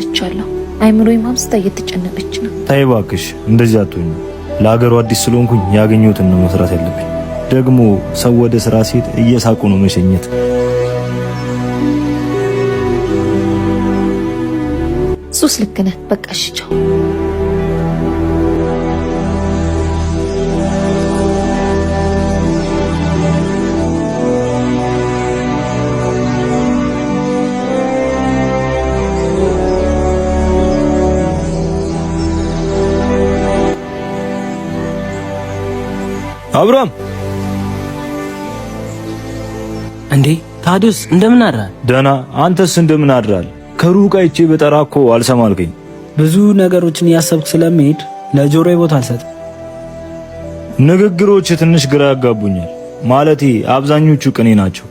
ተረድቻለሁ። አይምሮዬም አምስታ እየተጨነቀች ነው። ተይ እባክሽ እንደዚህ አትሁኝ። ለሀገሩ አዲስ ስለሆንኩኝ ያገኘሁትን ነው መስራት ያለብኝ። ደግሞ ሰው ወደ ስራ ሲሄድ እየሳቁ ነው መሸኘት። ሱስ ልክ ነህ። በቃ እሺ ቻው። አብራም እንዴ ታዲዮስ እንደምን አድራል? ደህና። አንተስ እንደምን አድራል? ከሩቅ አይቼ በጠራኮ አልሰማልከኝ። ብዙ ነገሮችን ያሰብክ ስለመሄድ ለጆሮዬ ቦታ አልሰጥ። ንግግሮች ትንሽ ግራ ያጋቡኛል። ማለቴ አብዛኞቹ ቅኔ ናቸው።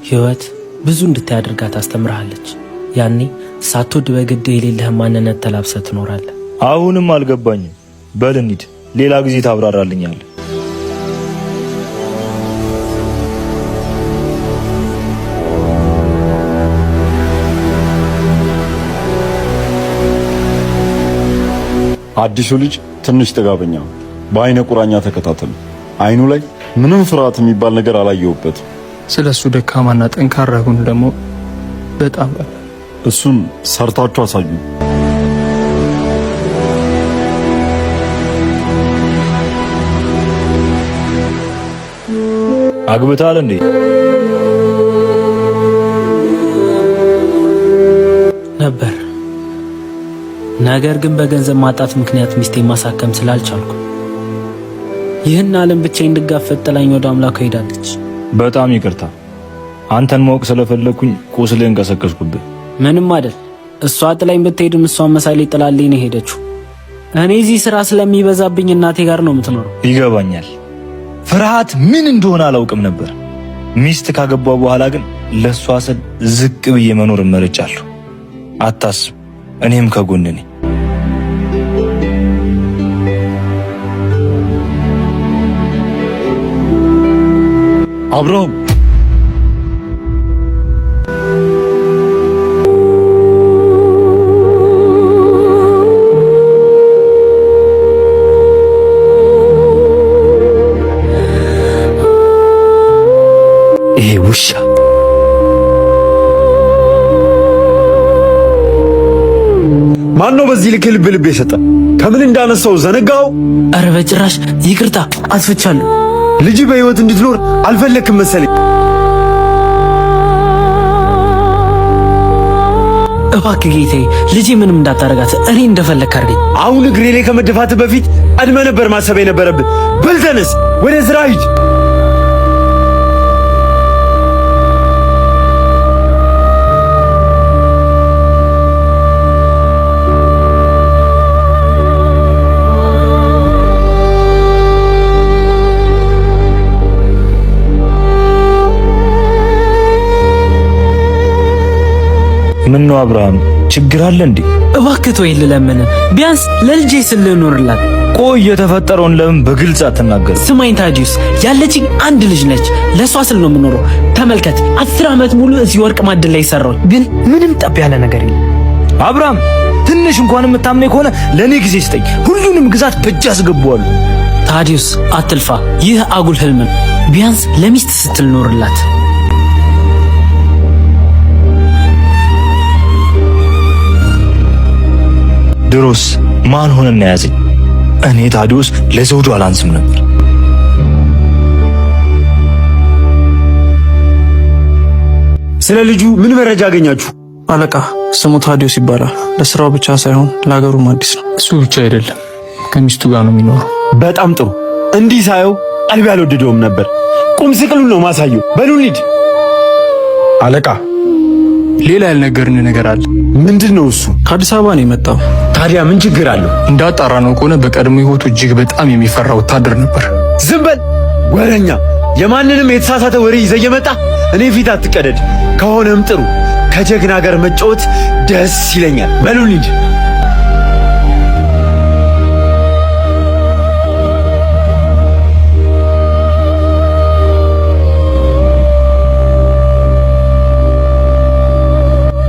ህይወት ብዙ እንድታደርጋት ታስተምርሃለች። ያኔ ሳትወድ በግድ የሌለህን ማንነት ተላብሰህ ትኖራለህ። አሁንም አልገባኝም። በል እንሂድ፣ ሌላ ጊዜ ታብራራልኛለህ። አዲሱ ልጅ ትንሽ ጥጋበኛ፣ በአይነ ቁራኛ ተከታተሉ። አይኑ ላይ ምንም ፍርሃት የሚባል ነገር አላየሁበትም። ስለሱ ደካማና ጠንካራ ጎን ደግሞ በጣም እሱን ሰርታችሁ አሳዩ። አግብታል እንዴ? ነበር። ነገር ግን በገንዘብ ማጣት ምክንያት ሚስቴን ማሳከም ስላልቻልኩ ይህን ዓለም ብቻዬን እንድጋፈጥ ጥላኝ ወደ አምላኳ ሄዳለች። በጣም ይቅርታ። አንተን ማወቅ ስለፈለኩኝ ቁስልህን ቀሰቀስኩብህ። ምንም አይደል። እሷ ጥላኝ ብትሄድም እሷን መሳሌ ጥላልኝ ነው ሄደችው። እኔ እዚህ ስራ ስለሚበዛብኝ እናቴ ጋር ነው የምትኖረው። ይገባኛል። ፍርሃት ምን እንደሆነ አላውቅም ነበር። ሚስት ካገባው በኋላ ግን ለሷ ስል ዝቅ ብዬ መኖር መርጫለሁ። አታስብ፣ እኔም ከጎን ነኝ። አብርሃም ይሄ ውሻ ማን ነው በዚህ ልክ ልብ ልብ የሰጠ? ከምን እንዳነሳው ዘነጋው? አረ በጭራሽ ይቅርታ አጥፍቻለሁ። ልጅ በህይወት እንድትኖር አልፈለክም መሰለኝ። እባክህ ጌታዬ ልጄ ምንም እንዳታረጋት፣ እኔ እንደፈለክ አድርገኝ። አሁን እግሬ ላይ ከመደፋት በፊት ቀድመህ ነበር ማሰብ የነበረብህ። በል ተነስ፣ ወደ ስራ ሂድ። ምን ነው አብርሃም፣ ችግር አለ እንዴ? እባክህ ተወኝ ልለምን፣ ቢያንስ ለልጄ ስል ልኖርላት። ቆይ የተፈጠረውን ለምን በግልጽ አትናገር? ስማኝ ታዲዮስ፣ ያለችኝ አንድ ልጅ ነች። ለሷ ስል ነው የምኖረው። ተመልከት፣ 10 ዓመት ሙሉ እዚህ ወርቅ ማዕድን ላይ ሰራው፣ ግን ምንም ጠብ ያለ ነገር የለም። አብርሃም፣ ትንሽ እንኳን የምታምነኝ ከሆነ ለኔ ጊዜ ስጠኝ። ሁሉንም ግዛት በእጅ አስገባዋለሁ። ታዲዮስ አትልፋ፣ ይህ አጉል ህልም ነው። ቢያንስ ለሚስት ስትል ኖርላት። ድሮስ ማን ሆነና ያዘኝ? እኔ ታዲዮስ ለዘውዱ አላንስም ነበር። ስለ ልጁ ምን መረጃ አገኛችሁ? አለቃ ስሙ ታዲዮስ ይባላል። ለስራው ብቻ ሳይሆን ለሀገሩም አዲስ ነው። እሱ ብቻ አይደለም፣ ከሚስቱ ጋር ነው የሚኖረው። በጣም ጥሩ። እንዲህ ሳየው ቀልቤ አልወደደውም ነበር። ቁም ስቅሉን ነው ማሳየው። በሉ እንሂድ። አለቃ ሌላ ያልነገርን ነገር አለ። ምንድነው እሱ? ከአዲስ አበባ ነው የመጣው። ታዲያ ምን ችግር አለው? እንዳጣራ ነው ከሆነ በቀድሞ ህይወቱ እጅግ በጣም የሚፈራ ወታደር ነበር። ዝም በል ወረኛ! የማንንም የተሳሳተ ወሬ ይዘህ እየመጣ እኔ ፊት አትቀደድ። ከሆነም ጥሩ፣ ከጀግና ጋር መጫወት ደስ ይለኛል። በሉ እንሂድ።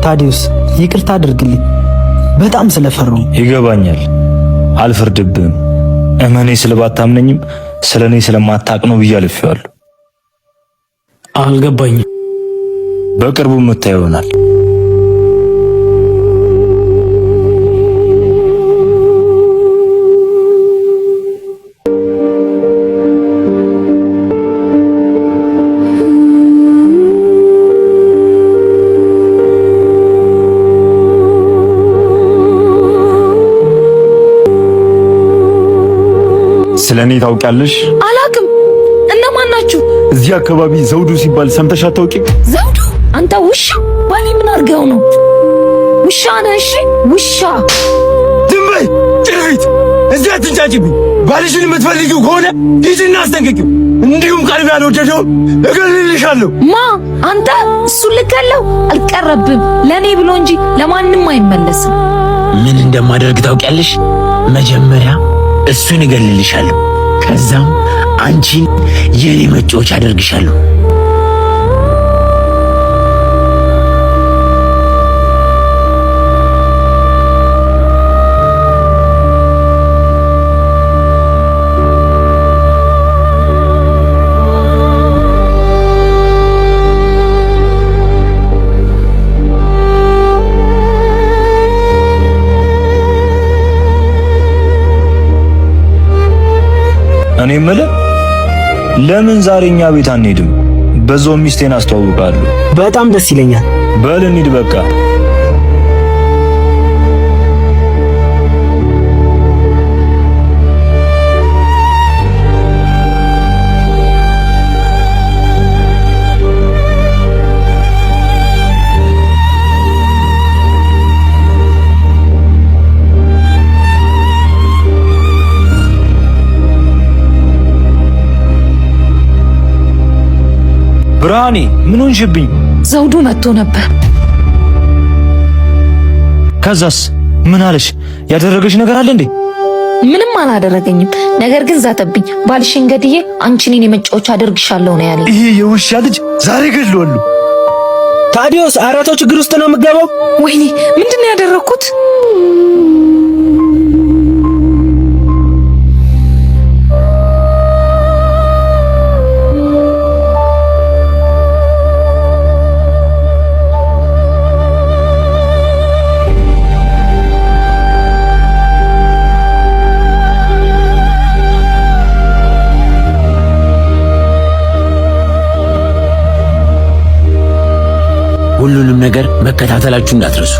ታዲዮስ ይቅርታ አድርግልኝ። በጣም ስለፈራሁ። ይገባኛል። አልፈርድብህም። እመኔ ስለባታምነኝም ስለኔ ስለማታቅ ነው ብዬ አልፌዋለሁ። አልገባኝም። በቅርቡ የምታየው ይሆናል። ስለኔ ታውቂያለሽ? አላቅም። እነማን ናችሁ? እዚህ አካባቢ ዘውዱ ሲባል ሰምተሽ አታውቂም? ዘውዱ? አንተ ውሻ! ባሌ ምን አድርገው ነው? ውሻ ነህ? እሺ ውሻ። ዝም በይ ጭሪት! እዚህ አትንጫጭብኝ። ባልሽን የምትፈልጊው ከሆነ ሂጂና አስጠንቅቂው። እንዲሁም ቀልብ ያልወደደው እገልልሻለሁ። ማ አንተ? እሱን ልከለው አልቀረብም። ለኔ ብሎ እንጂ ለማንም አይመለስም። ምን እንደማደርግ ታውቂያለሽ? መጀመሪያ እሱን እገልልሻለሁ፣ ከዛም አንቺን የኔ መጫወቻ አደርግሻለሁ። እኔ የምልህ ለምን ዛሬ እኛ ቤት አንሄድም? በዛው ሚስቴን አስተዋውቃለሁ። በጣም ደስ ይለኛል። በል እንሂድ በቃ። ብርሃኔ ምን ሆንሽብኝ? ዘውዱ መጥቶ ነበር። ከዛስ ምን አለሽ? ያደረገሽ ነገር አለ እንዴ? ምንም አላደረገኝም። ነገር ግን ዛተብኝ። ባልሽን ገድዬ አንቺን የኔ መጫወቻ አደርግሻለሁ ነው ያለኝ። ይሄ የውሻ ልጅ ዛሬ ገድለዋለሁ። ታዲዮስ አራቶ ችግር ውስጥ ነው የምገባው። ወይኔ ምንድነው ያደረኩት? ሁሉንም ነገር መከታተላችሁ እንዳትረሱ።